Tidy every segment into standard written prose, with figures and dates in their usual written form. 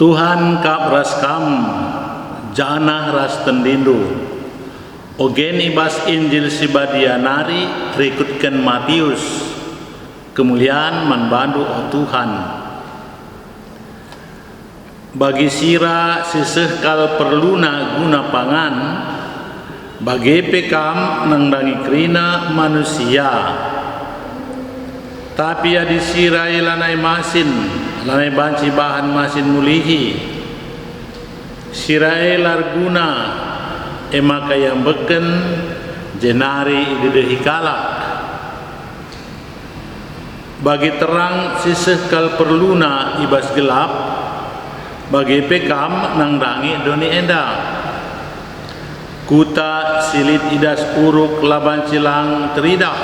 Tuhan kap raskam janah ras tendindu ogeni bas Injil sibadianari rikutkan Matius kemuliaan manbandu oh Tuhan bagi sira sisehkal perluna guna pangan Bagi pekam nangdangi kerina manusia, tapi ya disirai lanai masin, lanai banci bahan masin mulihi, sirai larguna emaka yang beken jenari idedehi kalak. Bagi terang sisekal perluna ibas gelap, bagi pekam nangdangi doni enda. Kuta silit idas uruk laban cilang teridak,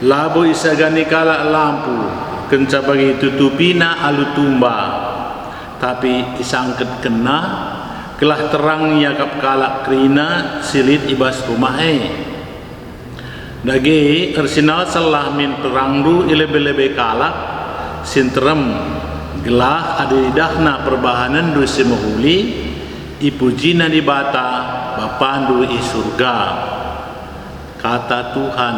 labu isagani kala lampu kenca bagi tutupina alu tumba, tapi isangket kena kelah terang yakap kalak kerina silit ibas rumahai. Dagi arsinal salah min terangdu ilebe-lebe kalak sinterem gelah adidahna perbahanan du semahuli ipujina di bata bapandu i surga, kata Tuhan.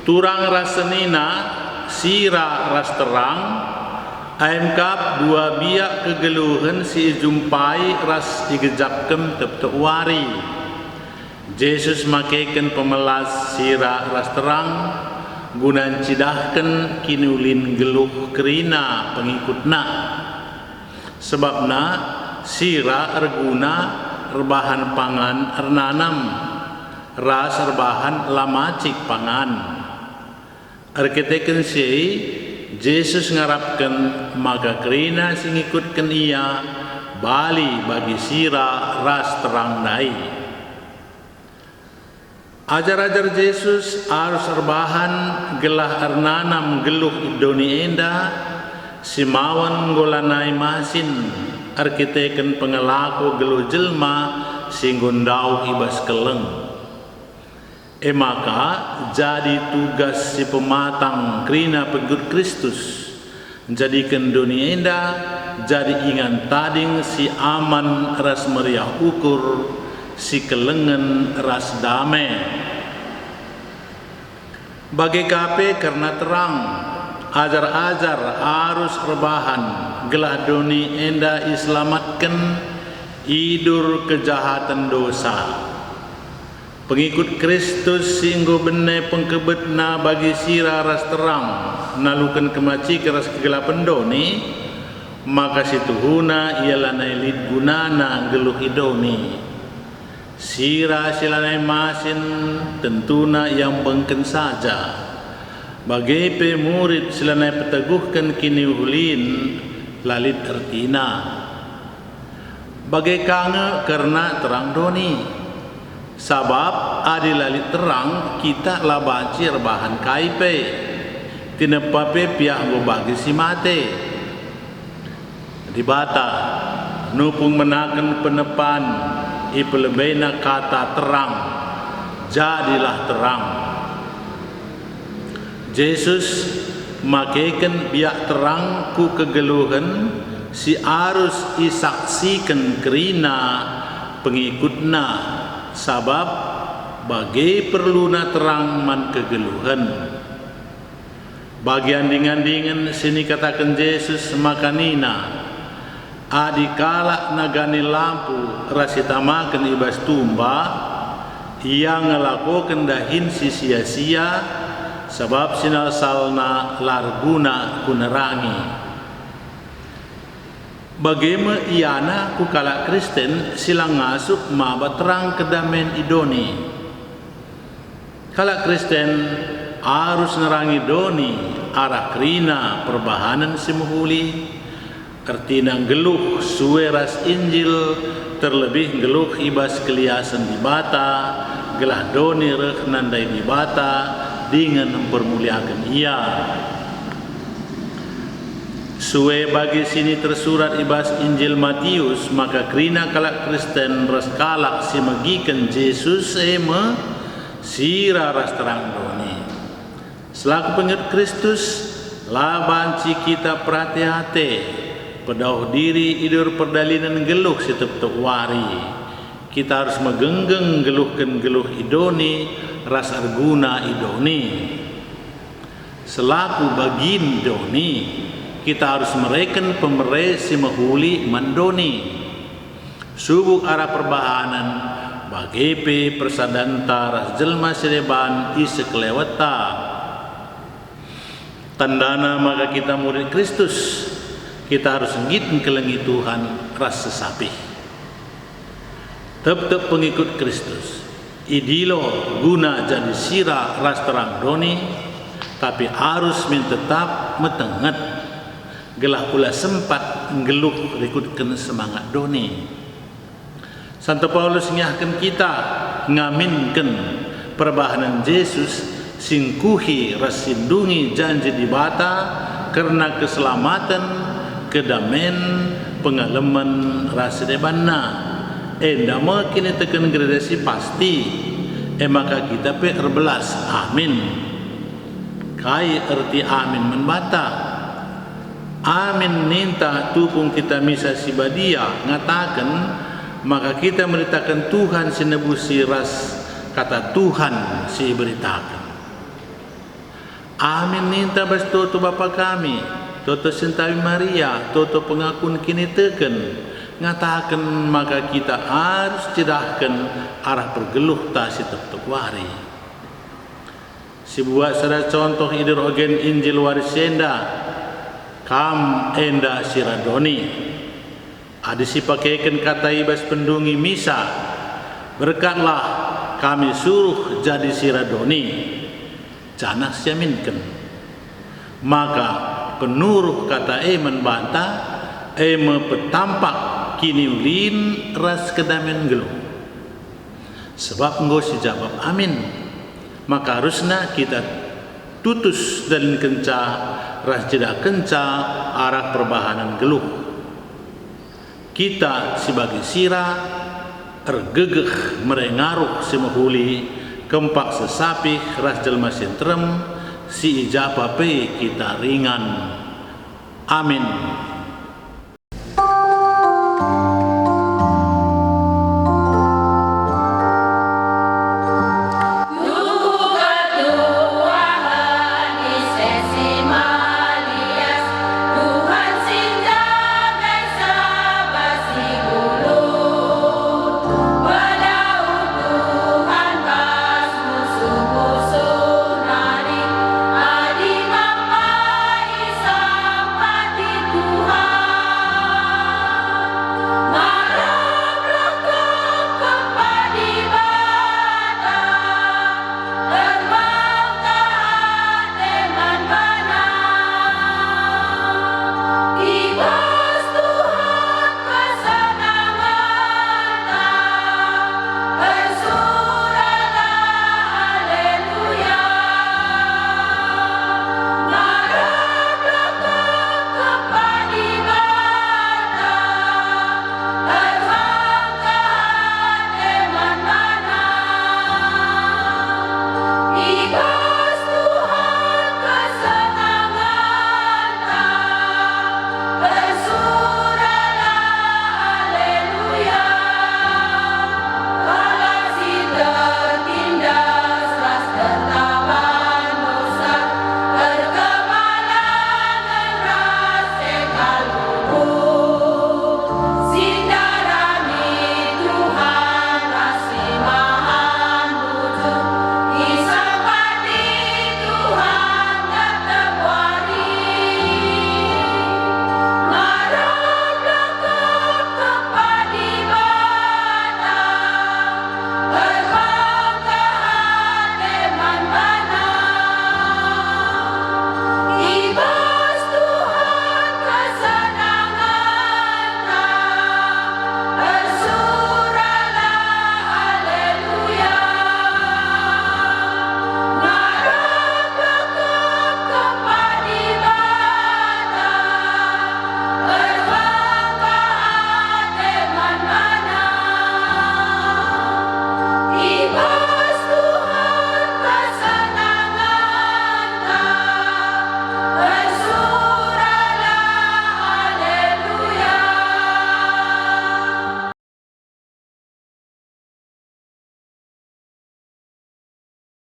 Turang rasenina sira ras terang aimkap dua biak kegeluhan si jumpai ras digejapkem tep wari. Yesus makaikan pemelas sira ras terang gunan cidahkan kinulin geluh kerina pengikutna, sebabna sira erguna rebahan pangan ernanam ras rebahan lamacik pangan. Arkiteken sei Yesus ngarapkan maka kerina singikutkan ia bali bagi sira ras terang dai. Ajar-ajar Yesus harus rebahan gelah ernanam geluh idoni enda simawan ngolanai masin arkiteken pengelaku geluh jelma singgondau ibas keleng. Maka jadi tugas si pematang kerina pengikut Kristus jadikan dunia enda jadi ingan tading si aman ras meriah ukur si kelengen ras damai. Bagi kape karena terang ajar-ajar harus rebahan gelah doni enda islamatkan idur kejahatan dosa. Pengikut Kristus singgo bene pengkebetna bagi sira ras terang nalukan kemaci keras kegelapan doni, maka situhuna ialah nailit gunana geluh idoni. Sira silanai masin tentuna yang bengken saja. Bagi pemurid silanai peteguhkan kini ulin lalit ertina. Bagi kange karena terang doni. Sabab adi lalit terang kita labaci rebahan kaipe. Tinepape piah go bagi si mate. Dibata nupung menakan penepan ipelebena kata terang, jadilah terang. Yesus makaikan biak terang ku kegeluhan si arus isaksikan kerina pengikutna, sabab bagi perluna terang man kegeluhan. Bagian dingan-dingan sini katakan Yesus makanina adikala nagani lampu rasitamakan ibas tumba ia ngelakukan dahin si sia-sia sebab sinal salna larguna kunerangi. Bagaimana iana ku kala Kristen silang ngasup maba terang kedamen idoni. Kala Kristen harus nerangi doni arah kerina perbahanan simuhuli. Artina geluh suwe ras Injil terlebih geluh ibas keliasan di bata gelah doni reh nandai di bata dengan mempermuliakan ia. Suwe bagi sini tersurat ibas Injil Matius, maka kerina kalak Kristen ras kalak si magikan Yesus ema sira ras terang doni. Selaku pengikut Kristus labanci kita perhati-hati pedauh diri idur perdalinan geluh setiap wari. Kita harus megenggeng geluhkan geluh idoni ras arguna idoni. Selaku bagin doni kita harus mereken pemerintah si mahuli mandoni subuk arah perbahanan bagepe persadanta ras jelma sedeban ise kelewata tandana maka kita murid Kristus kita harus ngit kelengi Tuhan ras sesapi tetap pengikut Kristus idilo guna jadi sira ras terang doni tapi harus tetap metenget gelah pula sempat ngeluh rikutkan semangat doni. Santo Paulus nyahkan kita ngaminkan perbahanan Yesus singkuhi rasindungi janji di bata karena keselamatan kedamaian pengalaman rasa debanna endama kini tekan gradasi pasti maka kita berbelas amin kai erti amin menbata amin ninta tupung kita misa sibadia ngatakan maka kita meritakan Tuhan sinebusi ras kata Tuhan si beritakan amin ninta bas toto Bapa kami toto Sintawi Maria toto pengakun kini teken ngatakan maka kita harus cedahkan arah pergeluh tasi tetap wari si buat sada contoh hidrogen Injil warisenda kam enda siradoni ada si pakaikan kata ibas pendungi misa berkatlah kami suruh jadi siradoni jangan siaminkan maka penuruh kata membantah petampak kini ulin ras kedamen gelu sebab engkau si jawab amin maka harusnya kita tutus dan kenca ras jeda kenca arah perbahanan geluh kita sebagai sira ergegeh merengaruh semahuli kempak sesapi ras jelma sentrem si ijapa pe kita ringan amin.